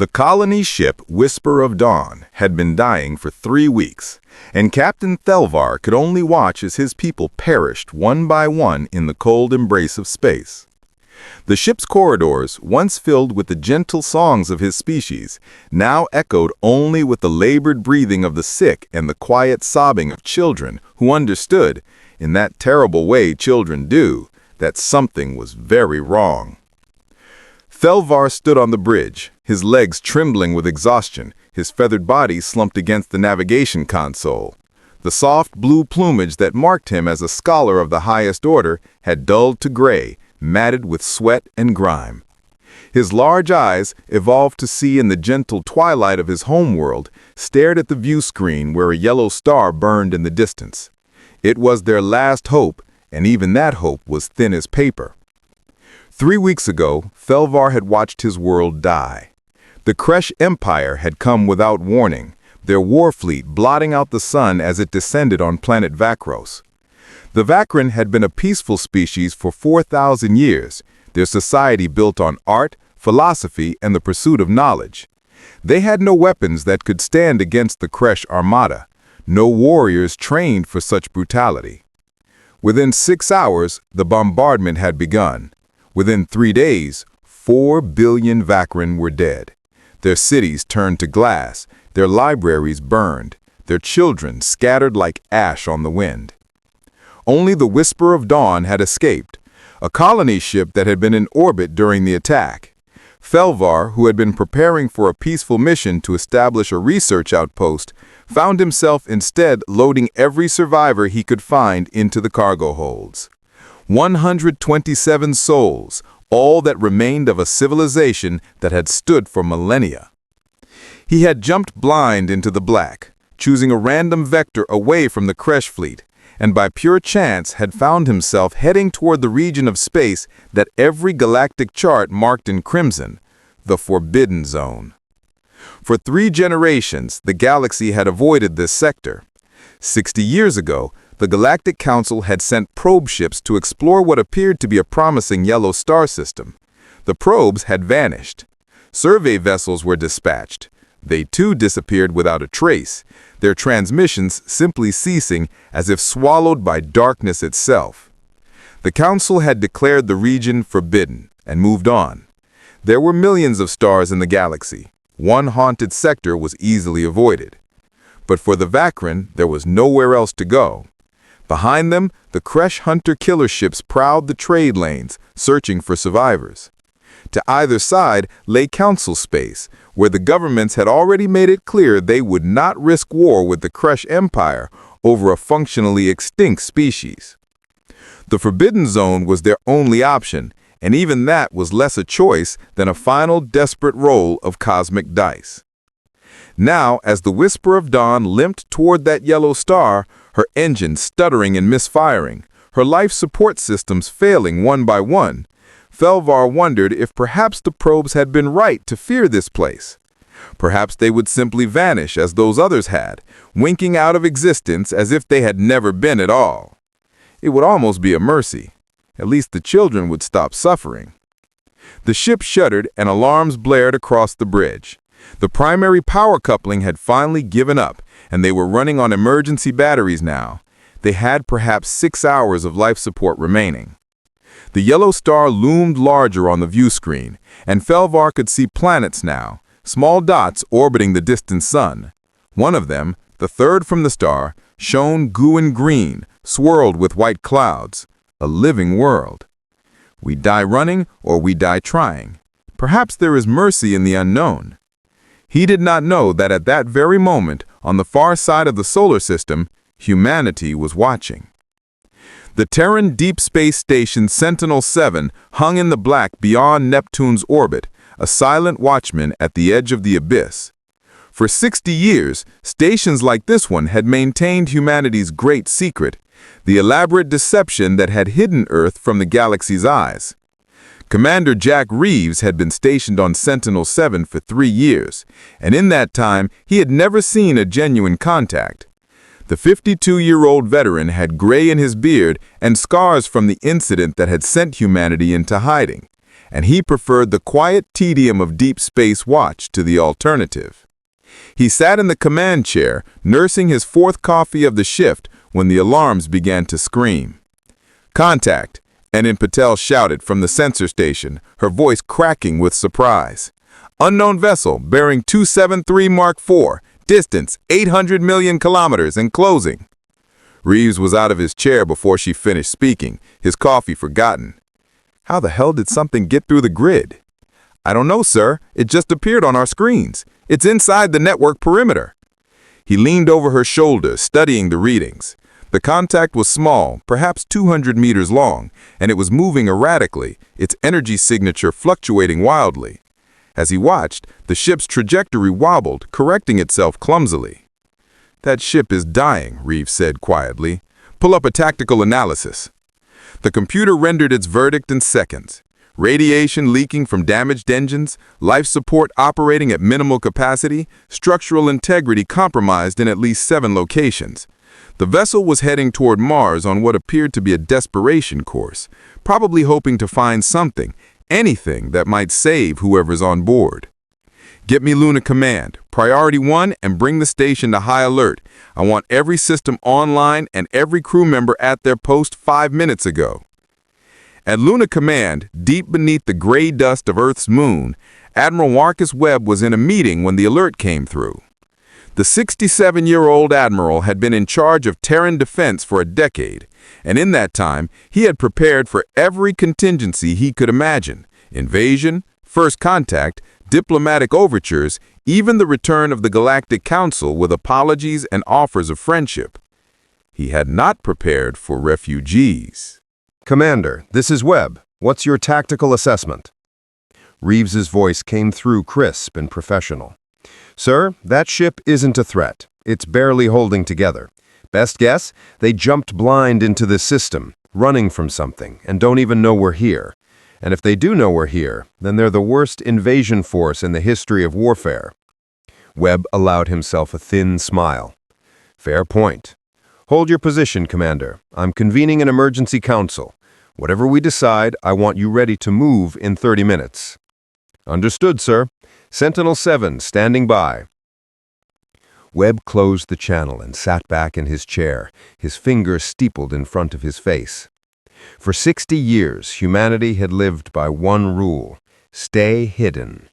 The colony ship Whisper of Dawn had been dying for 3 weeks, and Captain Thelvar could only watch as his people perished one by one in the cold embrace of space. The ship's corridors, once filled with the gentle songs of his species, now echoed only with the labored breathing of the sick and the quiet sobbing of children who understood, in that terrible way children do, that something was very wrong. Thelvar stood on the bridge, his legs trembling with exhaustion, his feathered body slumped against the navigation console. The soft blue plumage that marked him as a scholar of the highest order had dulled to gray, matted with sweat and grime. His large eyes, evolved to see in the gentle twilight of his homeworld, stared at the view screen where a yellow star burned in the distance. It was their last hope, and even that hope was thin as paper. 3 weeks ago, Thelvar had watched his world die. The Kresh Empire had come without warning, their war fleet blotting out the sun as it descended on planet Vakros. The Vakran had been a peaceful species for 4,000 years, their society built on art, philosophy, and the pursuit of knowledge. They had no weapons that could stand against the Kresh armada, no warriors trained for such brutality. Within 6 hours, the bombardment had begun. Within 3 days, 4 billion Vakran were dead. Their cities turned to glass, their libraries burned, their children scattered like ash on the wind. Only the Whisper of Dawn had escaped, a colony ship that had been in orbit during the attack. Thelvar, who had been preparing for a peaceful mission to establish a research outpost, found himself instead loading every survivor he could find into the cargo holds. 127 souls, all that remained of a civilization that had stood for millennia. He had jumped blind into the black, choosing a random vector away from the Kresh fleet, and by pure chance had found himself heading toward the region of space that every galactic chart marked in crimson, the Forbidden Zone. For 3 generations, the galaxy had avoided this sector. 60 years ago, the Galactic Council had sent probe ships to explore what appeared to be a promising yellow star system. The probes had vanished. Survey vessels were dispatched. They too disappeared without a trace, their transmissions simply ceasing as if swallowed by darkness itself. The Council had declared the region forbidden and moved on. There were millions of stars in the galaxy. One haunted sector was easily avoided. But for the Vakran, there was nowhere else to go. Behind them, the Kresh hunter-killer ships prowled the trade lanes, searching for survivors. To either side lay council space, where the governments had already made it clear they would not risk war with the Kresh Empire over a functionally extinct species. The Forbidden Zone was their only option, and even that was less a choice than a final desperate roll of cosmic dice. Now, as the Whisper of Dawn limped toward that yellow star, her engine stuttering and misfiring, her life support systems failing one by one, Thelvar wondered if perhaps the probes had been right to fear this place. Perhaps they would simply vanish as those others had, winking out of existence as if they had never been at all. It would almost be a mercy. At least the children would stop suffering. The ship shuddered and alarms blared across the bridge. The primary power coupling had finally given up, and they were running on emergency batteries now. They had perhaps 6 hours of life support remaining. The yellow star loomed larger on the view screen, and Thelvar could see planets now, small dots orbiting the distant sun. One of them, the third from the star, shone goo-and green, swirled with white clouds. A living world. We die running or we die trying. Perhaps there is mercy in the unknown. He did not know that at that very moment, on the far side of the solar system, humanity was watching. The Terran Deep Space Station Sentinel-7 hung in the black beyond Neptune's orbit, a silent watchman at the edge of the abyss. For 60 years, stations like this one had maintained humanity's great secret, the elaborate deception that had hidden Earth from the galaxy's eyes. Commander Jack Reeves had been stationed on Sentinel-7 for 3 years, and in that time he had never seen a genuine contact. The 52-year-old veteran had gray in his beard and scars from the incident that had sent humanity into hiding, and he preferred the quiet tedium of deep space watch to the alternative. He sat in the command chair, nursing his fourth coffee of the shift when the alarms began to scream. "Contact," Enin Patel shouted from the sensor station, her voice cracking with surprise. "Unknown vessel bearing 273 Mark IV, distance 800 million kilometers and closing." Reeves was out of his chair before she finished speaking, his coffee forgotten. "How the hell did something get through the grid?" "I don't know, sir. It just appeared on our screens. It's inside the network perimeter." He leaned over her shoulder, studying the readings. The contact was small, perhaps 200 meters long, and it was moving erratically, its energy signature fluctuating wildly. As he watched, the ship's trajectory wobbled, correcting itself clumsily. "That ship is dying," Reeves said quietly. "Pull up a tactical analysis." The computer rendered its verdict in seconds. Radiation leaking from damaged engines, life support operating at minimal capacity, structural integrity compromised in at least 7 locations. The vessel was heading toward Mars on what appeared to be a desperation course, probably hoping to find something, anything that might save whoever's on board. "Get me Luna Command, Priority 1, and bring the station to high alert. I want every system online and every crew member at their post 5 minutes ago." At Luna Command, deep beneath the gray dust of Earth's moon, Admiral Marcus Webb was in a meeting when the alert came through. The 67-year-old admiral had been in charge of Terran defense for a decade, and in that time, he had prepared for every contingency he could imagine: invasion, first contact, diplomatic overtures, even the return of the Galactic Council with apologies and offers of friendship. He had not prepared for refugees. "Commander, this is Webb. What's your tactical assessment?" Reeves's voice came through crisp and professional. "Sir, that ship isn't a threat. It's barely holding together. Best guess, they jumped blind into this system, running from something, and don't even know we're here. And if they do know we're here, then they're the worst invasion force in the history of warfare." Webb allowed himself a thin smile. "Fair point. Hold your position, Commander. I'm convening an emergency council. Whatever we decide, I want you ready to move in 30 minutes. "Understood, sir. Sentinel-7 standing by." Webb closed the channel and sat back in his chair, his fingers steepled in front of his face. For 60 years, humanity had lived by one rule: stay hidden.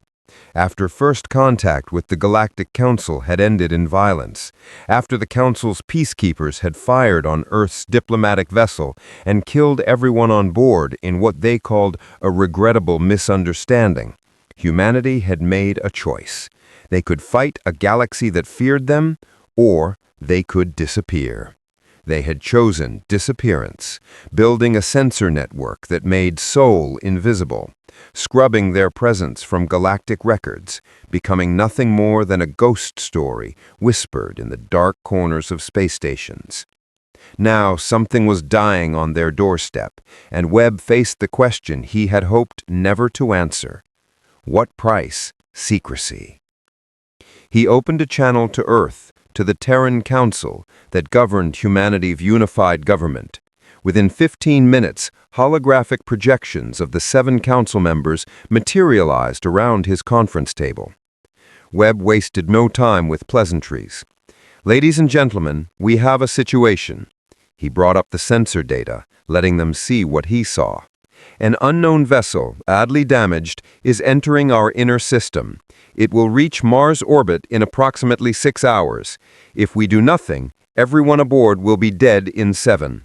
After first contact with the Galactic Council had ended in violence, after the Council's peacekeepers had fired on Earth's diplomatic vessel and killed everyone on board in what they called a regrettable misunderstanding, humanity had made a choice. They could fight a galaxy that feared them, or they could disappear. They had chosen disappearance, building a sensor network that made soul invisible, scrubbing their presence from galactic records, becoming nothing more than a ghost story whispered in the dark corners of space stations. Now something was dying on their doorstep, and Webb faced the question he had hoped never to answer. What price? Secrecy. He opened a channel to Earth, to the Terran Council that governed humanity's unified government. Within 15 minutes, holographic projections of the 7 council members materialized around his conference table. Webb wasted no time with pleasantries. "Ladies and gentlemen, we have a situation." He brought up the sensor data, letting them see what he saw. "An unknown vessel, badly damaged, is entering our inner system. It will reach Mars orbit in approximately 6 hours. If we do nothing, everyone aboard will be dead in 7.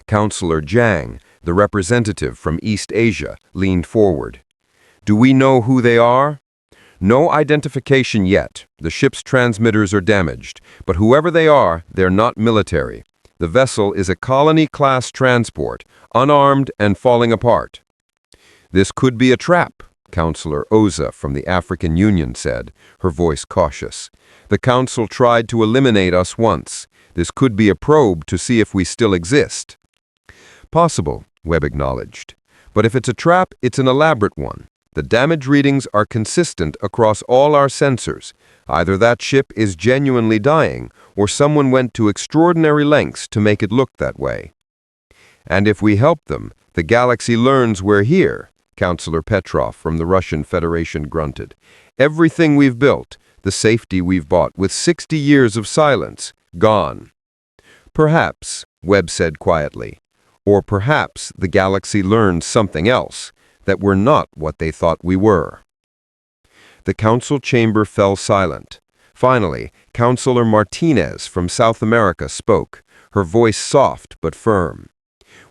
Counselor Zhang, the representative from East Asia, leaned forward. "Do we know who they are?" "No identification yet. The ship's transmitters are damaged. But whoever they are, they're not military. The vessel is a colony-class transport, unarmed and falling apart." "This could be a trap," Counselor Oza from the African Union said, her voice cautious. "The Council tried to eliminate us once. This could be a probe to see if we still exist." "Possible," Webb acknowledged. "But if it's a trap, it's an elaborate one. The damage readings are consistent across all our sensors. Either that ship is genuinely dying, or someone went to extraordinary lengths to make it look that way. And if we help them, the galaxy learns we're here. Counselor Petrov from the Russian Federation grunted. Everything we've built, the safety we've bought with 60 years of silence, gone. Perhaps, Webb said quietly, or perhaps the galaxy learned something else, that we're not what they thought we were. The council chamber fell silent. Finally, Counselor Martinez from South America spoke, her voice soft but firm.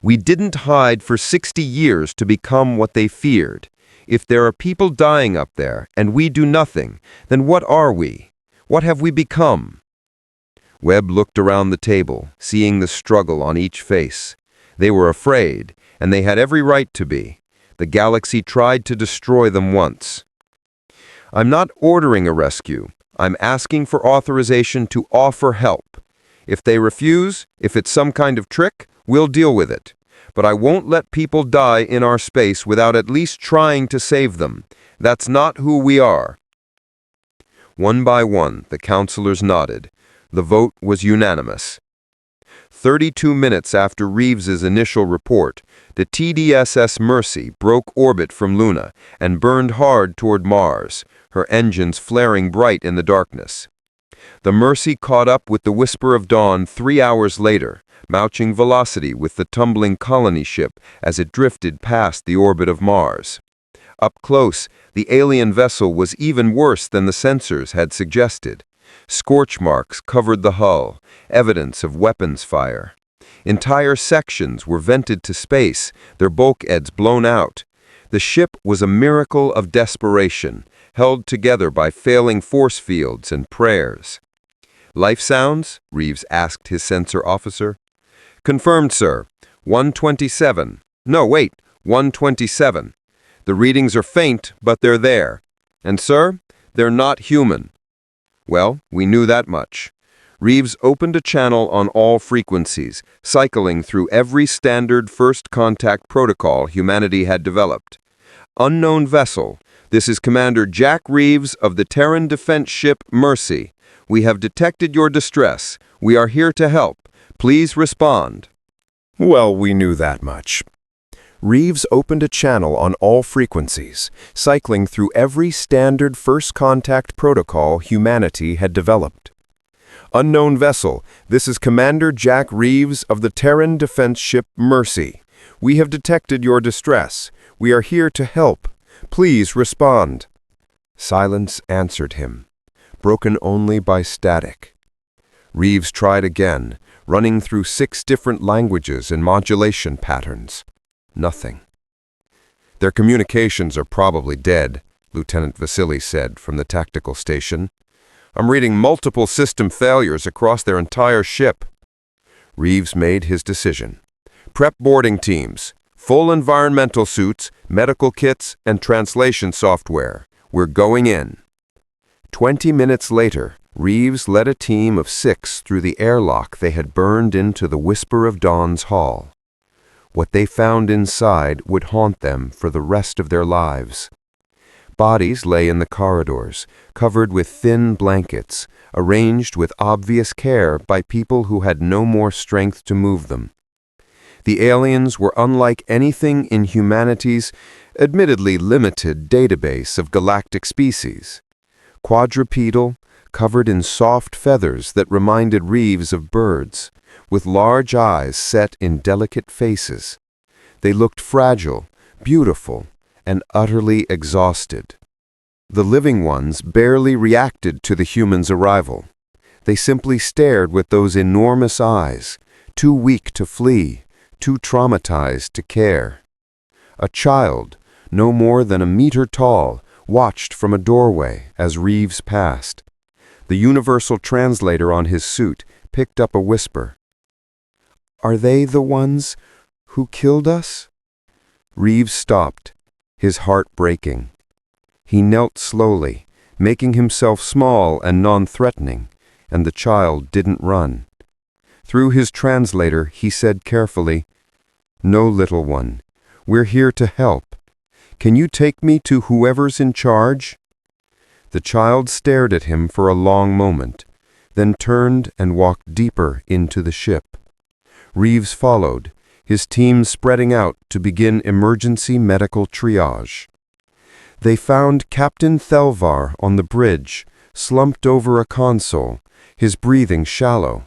We didn't hide for 60 years to become what they feared. If there are people dying up there and we do nothing, then what are we? What have we become? Webb looked around the table, seeing the struggle on each face. They were afraid, and they had every right to be. The galaxy tried to destroy them once. I'm not ordering a rescue. I'm asking for authorization to offer help. If they refuse, if it's some kind of trick, we'll deal with it. But I won't let people die in our space without at least trying to save them. That's not who we are. One by one, the counselors nodded. The vote was unanimous. 32 minutes after Reeves's initial report, the TDSS Mercy broke orbit from Luna and burned hard toward Mars, her engines flaring bright in the darkness. The Mercy caught up with the Whisper of Dawn 3 hours later, matching velocity with the tumbling colony ship as it drifted past the orbit of Mars. Up close, the alien vessel was even worse than the sensors had suggested. Scorch marks covered the hull, evidence of weapons fire. Entire sections were vented to space, their bulkheads blown out. The ship was a miracle of desperation, held together by failing force fields and prayers. Life sounds? Reeves asked his sensor officer. Confirmed, sir. 127. No, wait, 127. The readings are faint, but they're there. And, sir, they're not human. Well, we knew that much. Reeves opened a channel on all frequencies, cycling through every standard first contact protocol humanity had developed. Unknown vessel. This is Commander Jack Reeves of the Terran defense ship Mercy. We have detected your distress. We are here to help. Please respond. Well, we knew that much. Reeves opened a channel on all frequencies, cycling through every standard first contact protocol humanity had developed. Unknown vessel, this is Commander Jack Reeves of the Terran defense ship Mercy. We have detected your distress. We are here to help. Please respond. Silence answered him, broken only by static. Reeves tried again, running through 6 different languages and modulation patterns. Nothing. Their communications are probably dead, Lieutenant Vasily said from the tactical station. I'm reading multiple system failures across their entire ship. Reeves made his decision. Prep boarding teams, full environmental suits, medical kits, and translation software. We're going in. 20 minutes later, Reeves led a team of 6 through the airlock they had burned into the Whisper of Dawn's hull. What they found inside would haunt them for the rest of their lives. Bodies lay in the corridors, covered with thin blankets, arranged with obvious care by people who had no more strength to move them. The aliens were unlike anything in humanity's admittedly limited database of galactic species. Quadrupedal, covered in soft feathers that reminded Reeves of birds, with large eyes set in delicate faces. They looked fragile, beautiful, and utterly exhausted. The living ones barely reacted to the humans' arrival. They simply stared with those enormous eyes, too weak to flee, too traumatized to care. A child, no more than a meter tall, watched from a doorway as Reeves passed. The universal translator on his suit picked up a whisper. Are they the ones who killed us? Reeves stopped, his heart breaking. He knelt slowly, making himself small and non-threatening, and the child didn't run. Through his translator, he said carefully, No, little one, we're here to help. Can you take me to whoever's in charge? The child stared at him for a long moment, then turned and walked deeper into the ship. Reeves followed, his team spreading out to begin emergency medical triage. They found Captain Thelvar on the bridge, slumped over a console, his breathing shallow.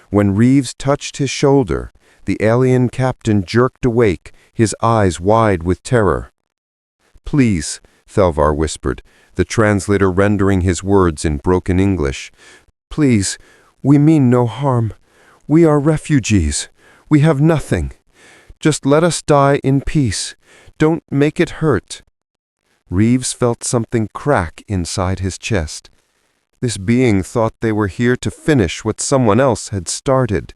When Reeves touched his shoulder, the alien captain jerked awake, his eyes wide with terror. "Please," Thelvar whispered, the translator rendering his words in broken English. "Please, we mean no harm. We are refugees. We have nothing. Just let us die in peace. Don't make it hurt." Reeves felt something crack inside his chest. This being thought they were here to finish what someone else had started.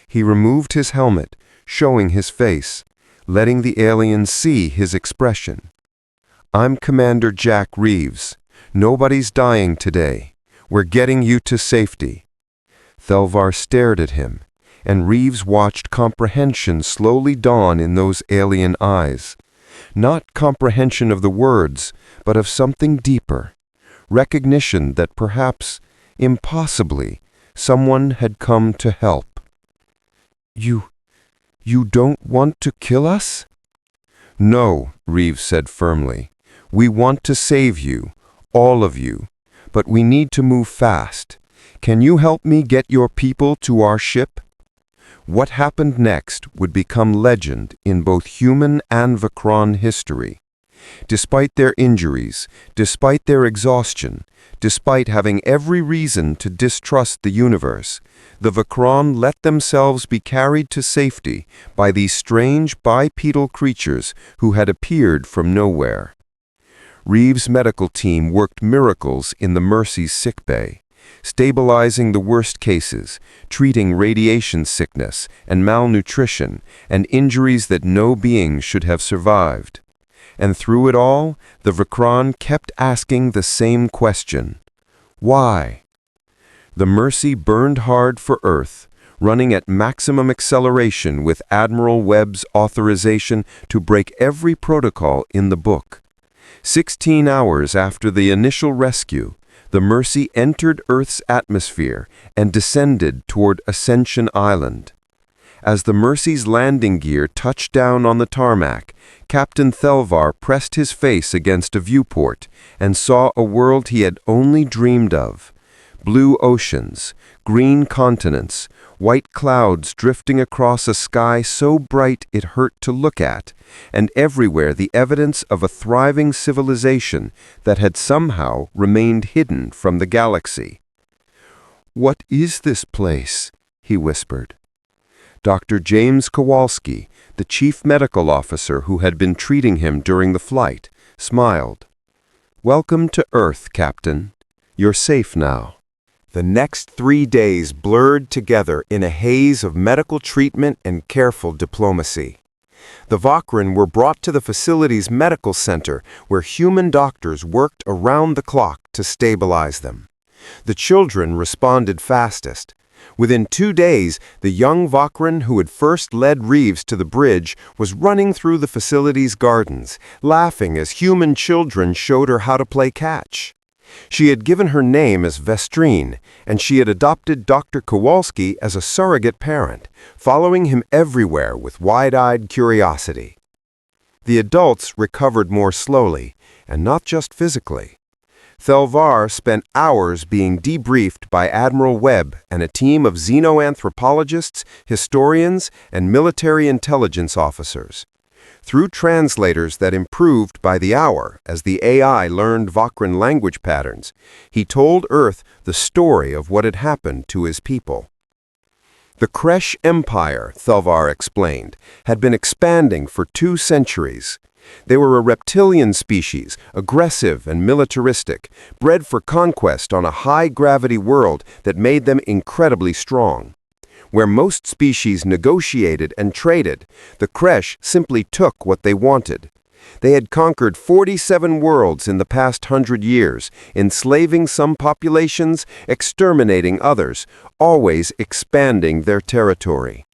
He removed his helmet, showing his face, letting the alien see his expression. "I'm Commander Jack Reeves. Nobody's dying today. We're getting you to safety." Thelvar stared at him, and Reeves watched comprehension slowly dawn in those alien eyes. Not comprehension of the words, but of something deeper. Recognition that perhaps, impossibly, someone had come to help. You don't want to kill us?" "No," Reeves said firmly. "We want to save you, all of you, but we need to move fast. Can you help me get your people to our ship?" What happened next would become legend in both human and Vakron history. Despite their injuries, despite their exhaustion, despite having every reason to distrust the universe, the Vakron let themselves be carried to safety by these strange bipedal creatures who had appeared from nowhere. Reeves' medical team worked miracles in the Mercy's sickbay, stabilizing the worst cases, treating radiation sickness and malnutrition and injuries that no being should have survived. And through it all, the Vakron kept asking the same question: why? The Mercy burned hard for Earth, running at maximum acceleration with Admiral Webb's authorization to break every protocol in the book. 16 hours after the initial rescue, the Mercy entered Earth's atmosphere and descended toward Ascension Island. As the Mercy's landing gear touched down on the tarmac, Captain Thelvar pressed his face against a viewport and saw a world he had only dreamed of. Blue oceans, green continents, white clouds drifting across a sky so bright it hurt to look at, and everywhere the evidence of a thriving civilization that had somehow remained hidden from the galaxy. "What is this place?" he whispered. Dr. James Kowalski, the chief medical officer who had been treating him during the flight, smiled. "Welcome to Earth, Captain. You're safe now." The next 3 days blurred together in a haze of medical treatment and careful diplomacy. The Vakron were brought to the facility's medical center, where human doctors worked around the clock to stabilize them. The children responded fastest. Within 2 days, the young Vakron who had first led Reeves to the bridge was running through the facility's gardens, laughing as human children showed her how to play catch. She had given her name as Vestrine, and she had adopted Dr. Kowalski as a surrogate parent, following him everywhere with wide-eyed curiosity. The adults recovered more slowly, and not just physically. Thelvar spent hours being debriefed by Admiral Webb and a team of xenoanthropologists, historians, and military intelligence officers. Through translators that improved by the hour as the AI learned Vakron language patterns, he told Earth the story of what had happened to his people. The Kresh Empire, Thelvar explained, had been expanding for 2 centuries. They were a reptilian species, aggressive and militaristic, bred for conquest on a high-gravity world that made them incredibly strong. Where most species negotiated and traded, the Kresh simply took what they wanted. They had conquered 47 worlds in the past 100 years, enslaving some populations, exterminating others, always expanding their territory.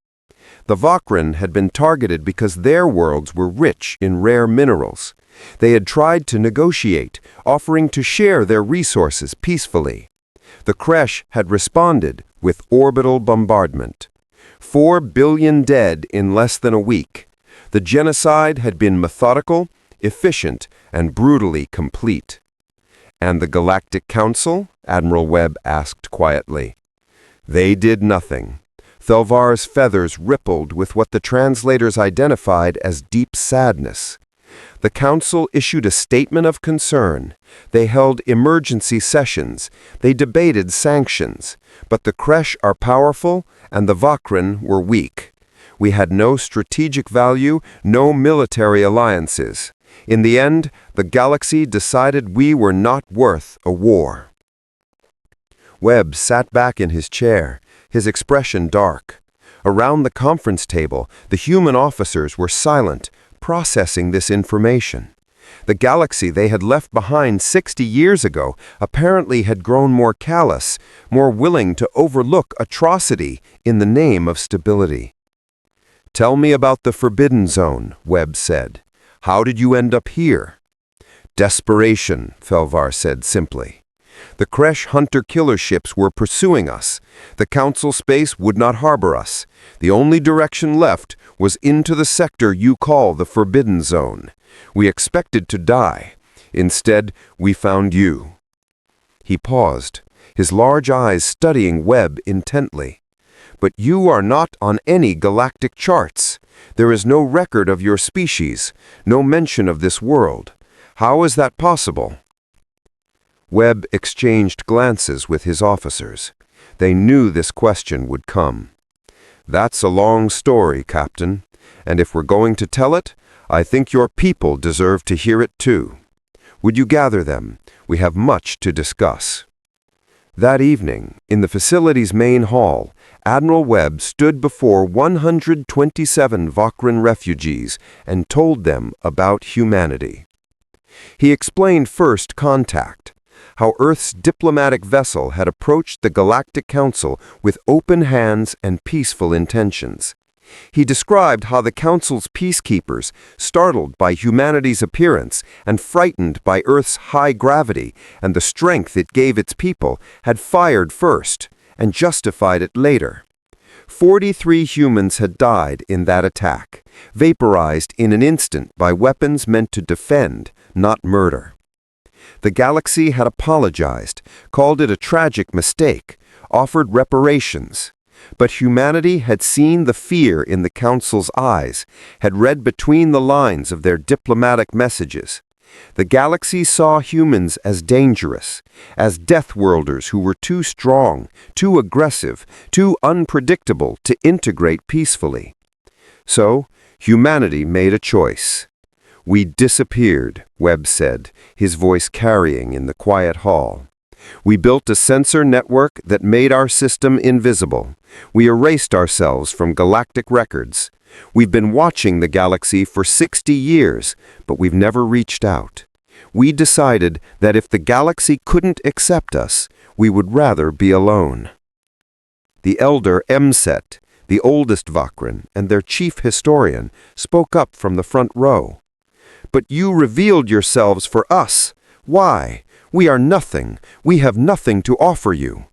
The Vakron had been targeted because their worlds were rich in rare minerals. They had tried to negotiate, offering to share their resources peacefully. The Kresh had responded with orbital bombardment. 4 billion dead in less than a week. The genocide had been methodical, efficient, and brutally complete. "And the Galactic Council?" Admiral Webb asked quietly. They did nothing. Thelvar's feathers rippled with what the translators identified as deep sadness. The Council issued a statement of concern. They held emergency sessions. They debated sanctions. But the Kresh are powerful, and the Vakrin were weak. We had no strategic value, no military alliances. In the end, the galaxy decided we were not worth a war. Webb sat back in his chair, his expression dark. Around the conference table, the human officers were silent, processing this information. The galaxy they had left behind 60 years ago apparently had grown more callous, more willing to overlook atrocity in the name of stability. "Tell me about the Forbidden Zone," Webb said. "How did you end up here?" "Desperation," Thelvar said simply. "The Kresh hunter-killer ships were pursuing us. The Council space would not harbor us. The only direction left was into the sector you call the Forbidden Zone. We expected to die. Instead, we found you." He paused, his large eyes studying Webb intently. "But you are not on any galactic charts. There is no record of your species, no mention of this world. How is that possible?" Webb exchanged glances with his officers. They knew this question would come. "That's a long story, Captain, and if we're going to tell it, I think your people deserve to hear it too. Would you gather them? We have much to discuss." That evening, in the facility's main hall, Admiral Webb stood before 127 Vakrin refugees and told them about humanity. He explained first contact, how Earth's diplomatic vessel had approached the Galactic Council with open hands and peaceful intentions. He described how the Council's peacekeepers, startled by humanity's appearance and frightened by Earth's high gravity and the strength it gave its people, had fired first and justified it later. 43 humans had died in that attack, vaporized in an instant by weapons meant to defend, not murder. The galaxy had apologized, called it a tragic mistake, offered reparations. But humanity had seen the fear in the Council's eyes, had read between the lines of their diplomatic messages. The galaxy saw humans as dangerous, as death-worlders who were too strong, too aggressive, too unpredictable to integrate peacefully. So, humanity made a choice. "We disappeared," Webb said, his voice carrying in the quiet hall. "We built a sensor network that made our system invisible. We erased ourselves from galactic records. We've been watching the galaxy for 60 years, but we've never reached out. We decided that if the galaxy couldn't accept us, we would rather be alone." The elder Mset, the oldest Vakrin and their chief historian, spoke up from the front row. "But you revealed yourselves for us. Why? We are nothing. We have nothing to offer you."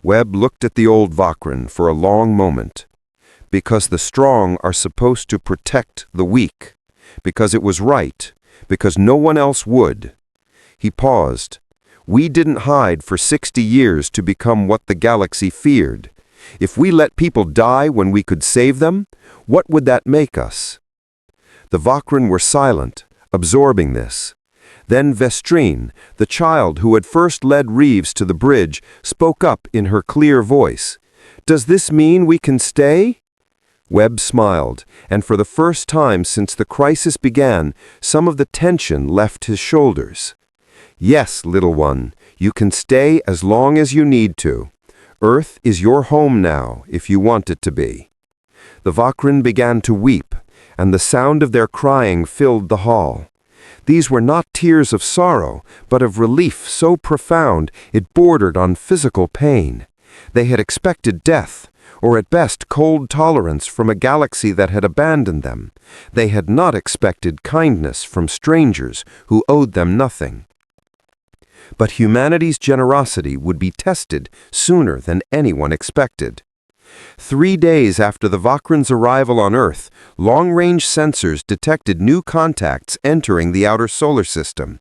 Webb looked at the old Vakrin for a long moment. "Because the strong are supposed to protect the weak. Because it was right. Because no one else would." He paused. "We didn't hide for 60 years to become what the galaxy feared. If we let people die when we could save them, what would that make us?" The Vakrin were silent, absorbing this. Then Vestrine, the child who had first led Reeves to the bridge, spoke up in her clear voice. "Does this mean we can stay?" Webb smiled, and for the first time since the crisis began, some of the tension left his shoulders. "Yes, little one, you can stay as long as you need to. Earth is your home now, if you want it to be." The Vakrin began to weep, and the sound of their crying filled the hall. These were not tears of sorrow, but of relief so profound it bordered on physical pain. They had expected death, or at best cold tolerance from a galaxy that had abandoned them. They had not expected kindness from strangers who owed them nothing. But humanity's generosity would be tested sooner than anyone expected. 3 days after the Vakran's arrival on Earth, long-range sensors detected new contacts entering the outer solar system.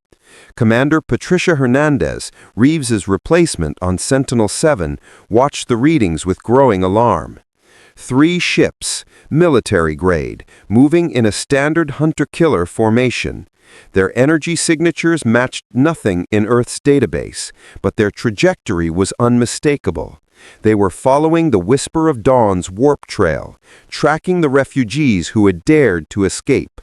Commander Patricia Hernandez, Reeves's replacement on Sentinel-7, watched the readings with growing alarm. 3 ships, military-grade, moving in a standard hunter-killer formation. Their energy signatures matched nothing in Earth's database, but their trajectory was unmistakable. They were following the Whisper of Dawn's warp trail, tracking the refugees who had dared to escape.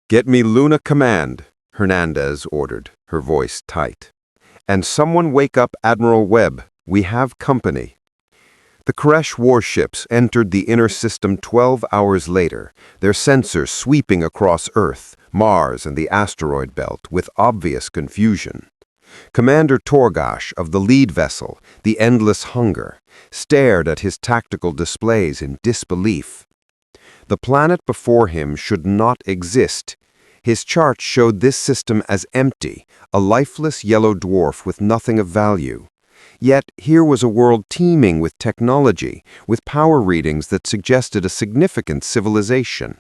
"Get me Luna Command," Hernandez ordered, her voice tight. "And someone wake up Admiral Webb. We have company." The Koresh warships entered the inner system 12 hours later, their sensors sweeping across Earth, Mars, and the asteroid belt with obvious confusion. Commander Torgash of the lead vessel, the Endless Hunger, stared at his tactical displays in disbelief. The planet before him should not exist. His chart showed this system as empty, a lifeless yellow dwarf with nothing of value. Yet here was a world teeming with technology, with power readings that suggested a significant civilization.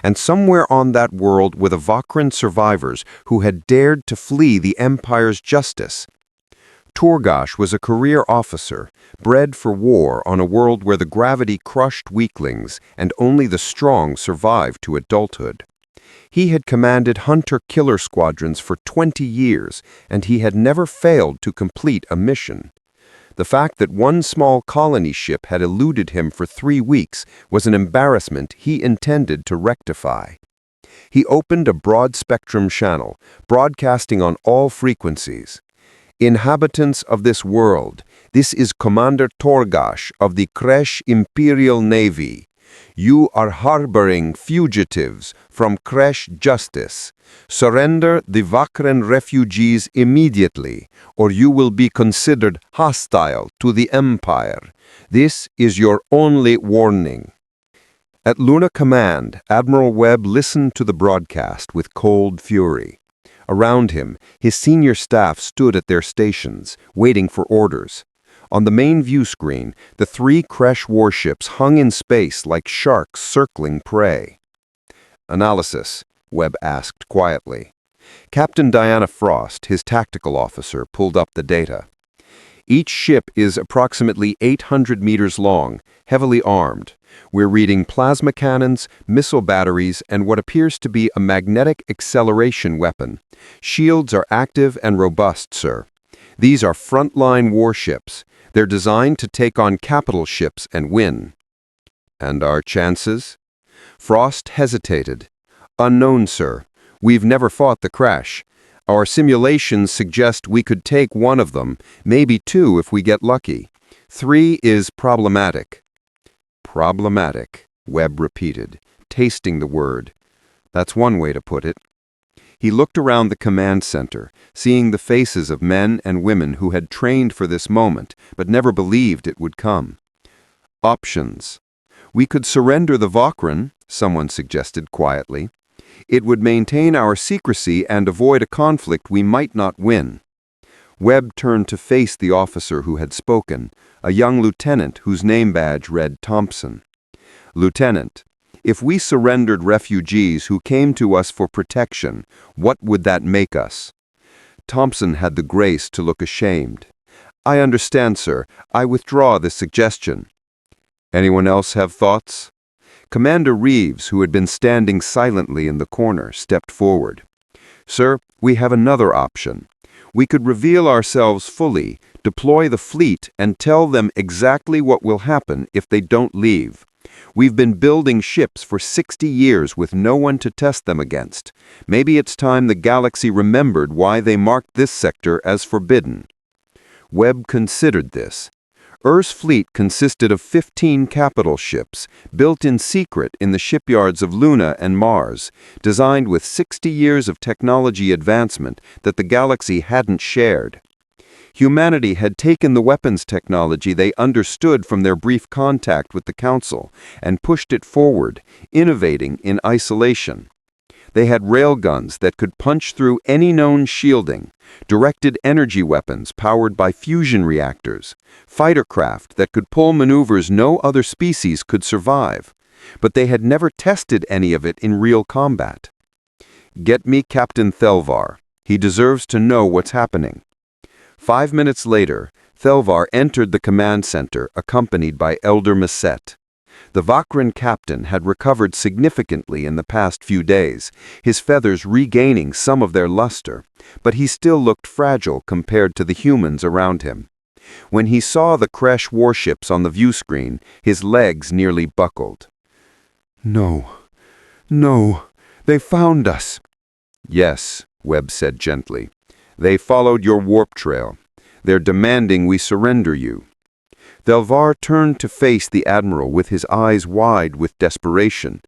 And somewhere on that world were the Vakran survivors who had dared to flee the Empire's justice. Torgash was a career officer, bred for war on a world where the gravity crushed weaklings and only the strong survived to adulthood. He had commanded hunter-killer squadrons for 20 years, and he had never failed to complete a mission. The fact that one small colony ship had eluded him for 3 weeks was an embarrassment he intended to rectify. He opened a broad-spectrum channel, broadcasting on all frequencies. "Inhabitants of this world, this is Commander Torgash of the Koresh Imperial Navy. You are harboring fugitives from Koresh justice. Surrender the Vakran refugees immediately, or you will be considered hostile to the Empire. This is your only warning." At Luna Command, Admiral Webb listened to the broadcast with cold fury. Around him, his senior staff stood at their stations, waiting for orders. On the main view screen, the 3 Koresh warships hung in space like sharks circling prey. "Analysis," Webb asked quietly. Captain Diana Frost, his tactical officer, pulled up the data. "Each ship is approximately 800 meters long, heavily armed. We're reading plasma cannons, missile batteries, and what appears to be a magnetic acceleration weapon. Shields are active and robust, sir. These are frontline warships. They're designed to take on capital ships and win." "And our chances?" Frost hesitated. "Unknown, sir. We've never fought the Koresh. Our simulations suggest we could take 1 of them, maybe 2 if we get lucky. 3 is problematic." "Problematic," Webb repeated, tasting the word. "That's one way to put it." He looked around the command center, seeing the faces of men and women who had trained for this moment, but never believed it would come. "Options. We could surrender the Vakran," someone suggested quietly. "It would maintain our secrecy and avoid a conflict we might not win." Webb turned to face the officer who had spoken, a young lieutenant whose name badge read Thompson. "Lieutenant, if we surrendered refugees who came to us for protection, what would that make us?" Thompson had the grace to look ashamed. "I understand, sir. I withdraw this suggestion." "Anyone else have thoughts?" Commander Reeves, who had been standing silently in the corner, stepped forward. "Sir, we have another option. We could reveal ourselves fully, deploy the fleet, and tell them exactly what will happen if they don't leave. We've been building ships for 60 years with no one to test them against. Maybe it's time the galaxy remembered why they marked this sector as forbidden." Webb considered this. Earth's fleet consisted of 15 capital ships, built in secret in the shipyards of Luna and Mars, designed with 60 years of technology advancement that the galaxy hadn't shared. Humanity had taken the weapons technology they understood from their brief contact with the Council and pushed it forward, innovating in isolation. They had railguns that could punch through any known shielding, directed energy weapons powered by fusion reactors, fighter craft that could pull maneuvers no other species could survive, but they had never tested any of it in real combat. "Get me Captain Thelvar. He deserves to know what's happening." 5 minutes later, Thelvar entered the command center accompanied by Elder Maset. The Vakran captain had recovered significantly in the past few days, his feathers regaining some of their luster, but he still looked fragile compared to the humans around him. When he saw the Kresh warships on the view screen, his legs nearly buckled. "No, they found us." "Yes," Webb said gently. "They followed your warp trail. They're demanding we surrender you." Thelvar turned to face the Admiral with his eyes wide with desperation.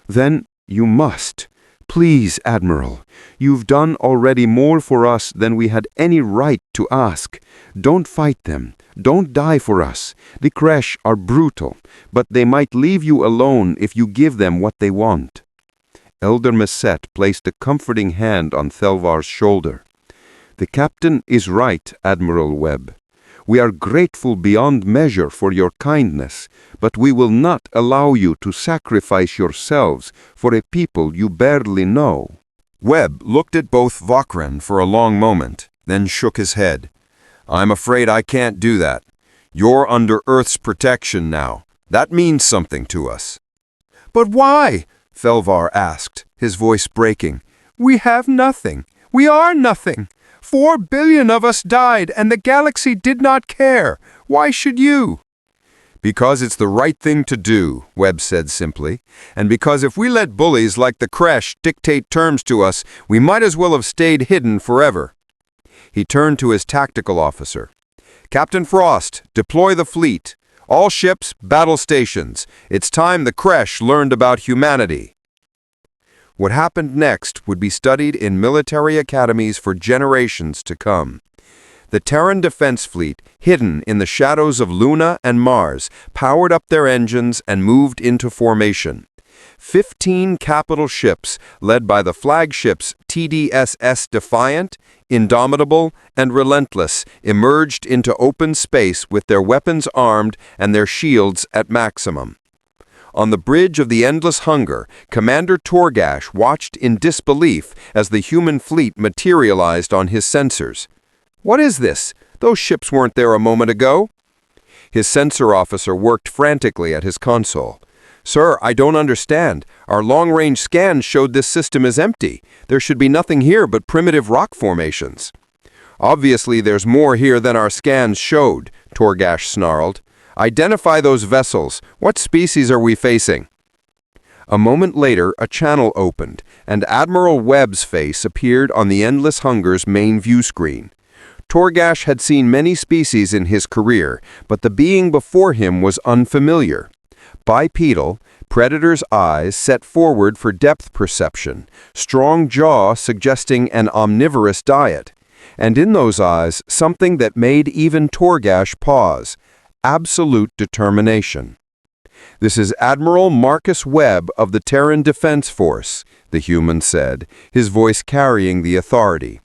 "Then you must. Please, Admiral. You've done already more for us than we had any right to ask. Don't fight them. Don't die for us. The Kresh are brutal, but they might leave you alone if you give them what they want." Elder Maset placed a comforting hand on Thelvar's shoulder. "The captain is right, Admiral Webb. We are grateful beyond measure for your kindness, but we will not allow you to sacrifice yourselves for a people you barely know." Webb looked at both Vakran for a long moment, then shook his head. "I'm afraid I can't do that. You're under Earth's protection now. That means something to us." "But why?" Thelvar asked, his voice breaking. "We have nothing. We are nothing. 4 billion of us died, and the galaxy did not care. Why should you?" "Because it's the right thing to do," Webb said simply, "and because if we let bullies like the Kresh dictate terms to us, we might as well have stayed hidden forever." He turned to his tactical officer. "Captain Frost, deploy the fleet. All ships, battle stations. It's time the Kresh learned about humanity." What happened next would be studied in military academies for generations to come. The Terran Defense Fleet, hidden in the shadows of Luna and Mars, powered up their engines and moved into formation. 15 capital ships, led by the flagships TDSS Defiant, Indomitable, and Relentless, emerged into open space with their weapons armed and their shields at maximum. On the bridge of the Endless Hunger, Commander Torgash watched in disbelief as the human fleet materialized on his sensors. "What is this? Those ships weren't there a moment ago." His sensor officer worked frantically at his console. "Sir, I don't understand. Our long-range scans showed this system is empty. There should be nothing here but primitive rock formations." "Obviously there's more here than our scans showed," Torgash snarled. "Identify those vessels. What species are we facing?" A moment later, a channel opened, and Admiral Webb's face appeared on the Endless Hunger's main view screen. Torgash had seen many species in his career, but the being before him was unfamiliar. Bipedal, predator's eyes set forward for depth perception, strong jaw suggesting an omnivorous diet, and in those eyes something that made even Torgash pause. Absolute determination. "This is Admiral Marcus Webb of the Terran Defense Force," the human said, his voice carrying the authority.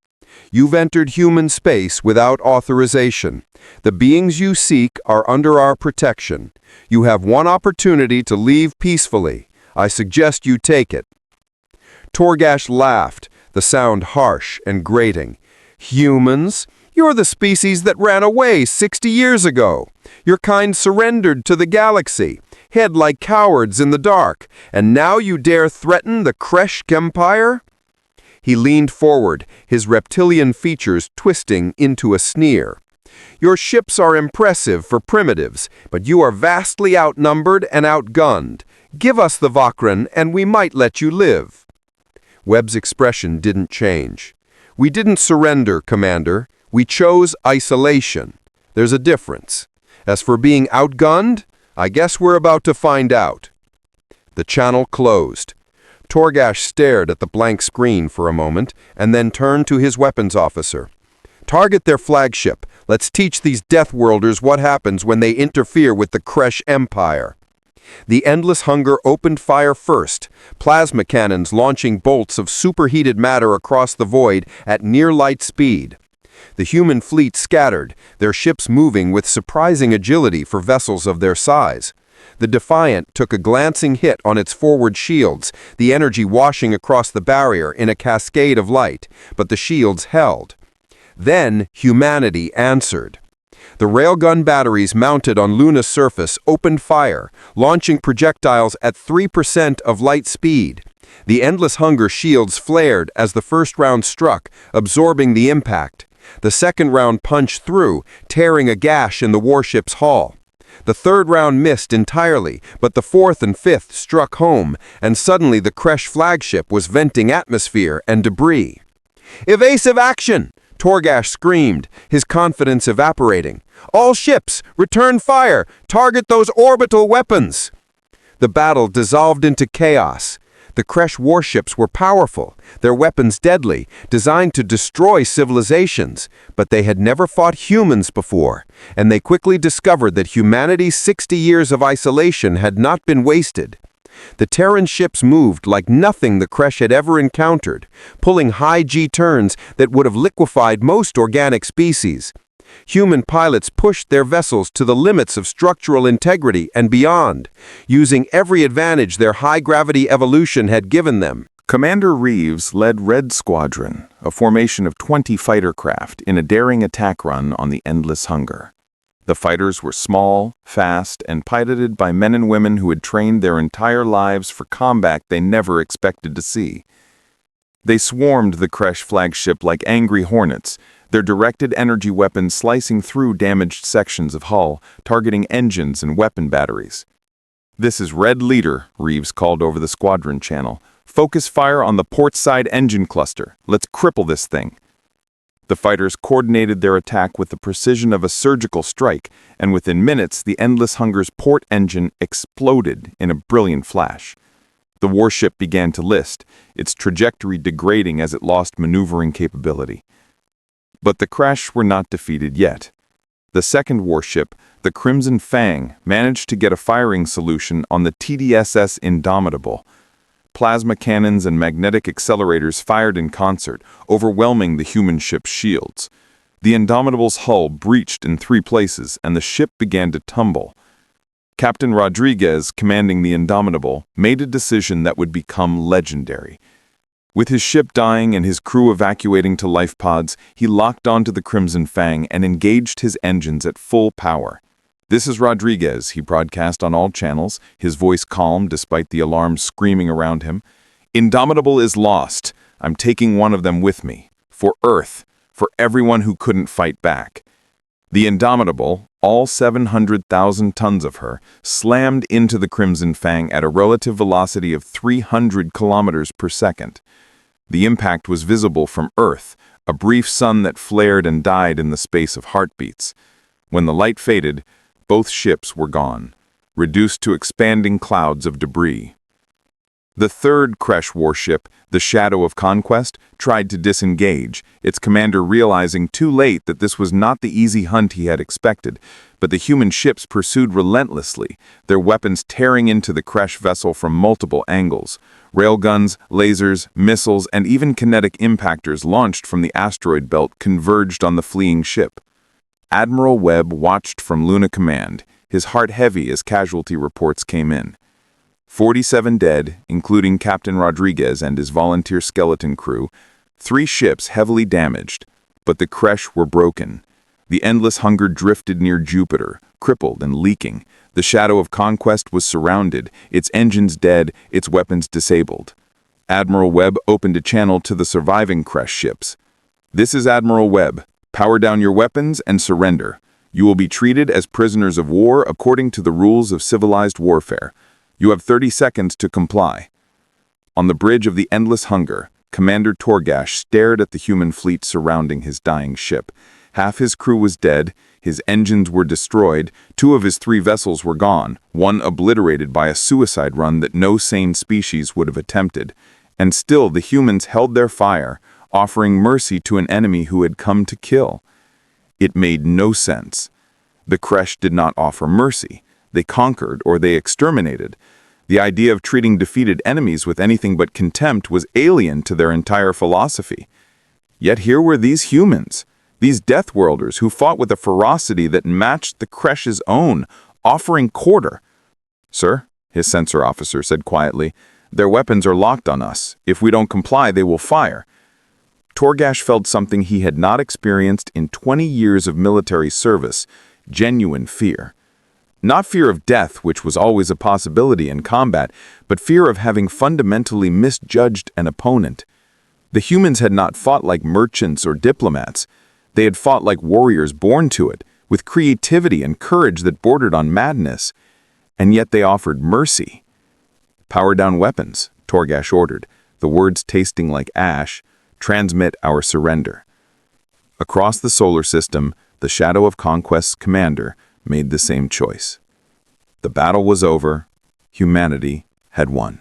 "You've entered human space without authorization. The beings you seek are under our protection. You have one opportunity to leave peacefully. I suggest you take it." Torgash laughed, the sound harsh and grating. "Humans? You're the species that ran away 60 years ago. Your kind surrendered to the galaxy, hid like cowards in the dark, and now you dare threaten the Kresh Empire?" He leaned forward, his reptilian features twisting into a sneer. "Your ships are impressive for primitives, but you are vastly outnumbered and outgunned. Give us the Vakran, and we might let you live." Webb's expression didn't change. "We didn't surrender, Commander. We chose isolation. There's a difference. As for being outgunned, I guess we're about to find out." The channel closed. Torgash stared at the blank screen for a moment and then turned to his weapons officer. "Target their flagship. Let's teach these Death Worlders what happens when they interfere with the Kresh Empire." The endless hunger opened fire first, plasma cannons launching bolts of superheated matter across the void at near-light speed. The human fleet scattered, their ships moving with surprising agility for vessels of their size. The Defiant took a glancing hit on its forward shields, the energy washing across the barrier in a cascade of light, but the shields held. Then humanity answered. The railgun batteries mounted on Luna's surface opened fire, launching projectiles at 3% of light speed. The endless hunger shields flared as the first round struck, absorbing the impact. The second round punched through, tearing a gash in the warship's hull. The third round missed entirely, but the fourth and fifth struck home, and suddenly the Kresh flagship was venting atmosphere and debris. "Evasive action!" Torgash screamed, his confidence evaporating. "All ships, return fire! Target those orbital weapons!" The battle dissolved into chaos. The Kresh warships were powerful, their weapons deadly, designed to destroy civilizations, but they had never fought humans before, and they quickly discovered that humanity's 60 years of isolation had not been wasted. The Terran ships moved like nothing the Kresh had ever encountered, pulling high G turns that would have liquefied most organic species. Human pilots pushed their vessels to the limits of structural integrity and beyond, using every advantage their high-gravity evolution had given them. Commander Reeves led Red Squadron, a formation of 20 fighter craft, in a daring attack run on the Endless Hunger. The fighters were small, fast, and piloted by men and women who had trained their entire lives for combat they never expected to see. They swarmed the Kresh flagship like angry hornets, their directed energy weapons slicing through damaged sections of hull, targeting engines and weapon batteries. "This is Red Leader," Reeves called over the squadron channel. "Focus fire on the port side engine cluster. Let's cripple this thing." The fighters coordinated their attack with the precision of a surgical strike, and within minutes the Endless Hunger's port engine exploded in a brilliant flash. The warship began to list, its trajectory degrading as it lost maneuvering capability. But the Kresh were not defeated yet. The second warship, the Crimson Fang, managed to get a firing solution on the TDSS Indomitable. Plasma cannons and magnetic accelerators fired in concert, overwhelming the human ship's shields. The Indomitable's hull breached in 3 places, and the ship began to tumble. Captain Rodriguez, commanding the Indomitable, made a decision that would become legendary. With his ship dying and his crew evacuating to life pods, he locked onto the Crimson Fang and engaged his engines at full power. "This is Rodriguez," he broadcast on all channels, his voice calm despite the alarms screaming around him. "Indomitable is lost. I'm taking one of them with me. For Earth. For everyone who couldn't fight back." The Indomitable, all 700,000 tons of her, slammed into the Crimson Fang at a relative velocity of 300 kilometers per second. The impact was visible from Earth, a brief sun that flared and died in the space of heartbeats. When the light faded, both ships were gone, reduced to expanding clouds of debris. The third Kresh warship, the Shadow of Conquest, tried to disengage, its commander realizing too late that this was not the easy hunt he had expected, but the human ships pursued relentlessly, their weapons tearing into the Kresh vessel from multiple angles. Railguns, lasers, missiles, and even kinetic impactors launched from the asteroid belt converged on the fleeing ship. Admiral Webb watched from Luna Command, his heart heavy as casualty reports came in. 47 dead, including Captain Rodriguez and his volunteer skeleton crew, 3 ships heavily damaged, but the Kresh were broken. The Endless Hunger drifted near Jupiter, crippled and leaking. The Shadow of Conquest was surrounded, its engines dead, its weapons disabled. Admiral Webb opened a channel to the surviving Kresh ships. "This is Admiral Webb. Power down your weapons and surrender. You will be treated as prisoners of war according to the rules of civilized warfare. You have 30 seconds to comply." On the bridge of the Endless Hunger, Commander Torgash stared at the human fleet surrounding his dying ship. Half his crew was dead, his engines were destroyed, 2 of his 3 vessels were gone, one obliterated by a suicide run that no sane species would have attempted. And still the humans held their fire, offering mercy to an enemy who had come to kill. It made no sense. The Kresh did not offer mercy. they conquered, or they exterminated. The idea of treating defeated enemies with anything but contempt was alien to their entire philosophy. Yet here were these humans, these Death Worlders who fought with a ferocity that matched the Kresh's own, offering quarter. "Sir," his sensor officer said quietly, "their weapons are locked on us. If we don't comply, they will fire." Torgash felt something he had not experienced in 20 years of military service, genuine fear. Not fear of death, which was always a possibility in combat, but fear of having fundamentally misjudged an opponent. The humans had not fought like merchants or diplomats. They had fought like warriors born to it, with creativity and courage that bordered on madness. And yet they offered mercy. "Power down weapons," Torgash ordered, the words tasting like ash. "Transmit our surrender." Across the solar system, the Shadow of Conquest's commander made the same choice. The battle was over. Humanity had won.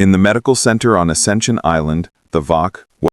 In the medical center on Ascension Island, the VOC,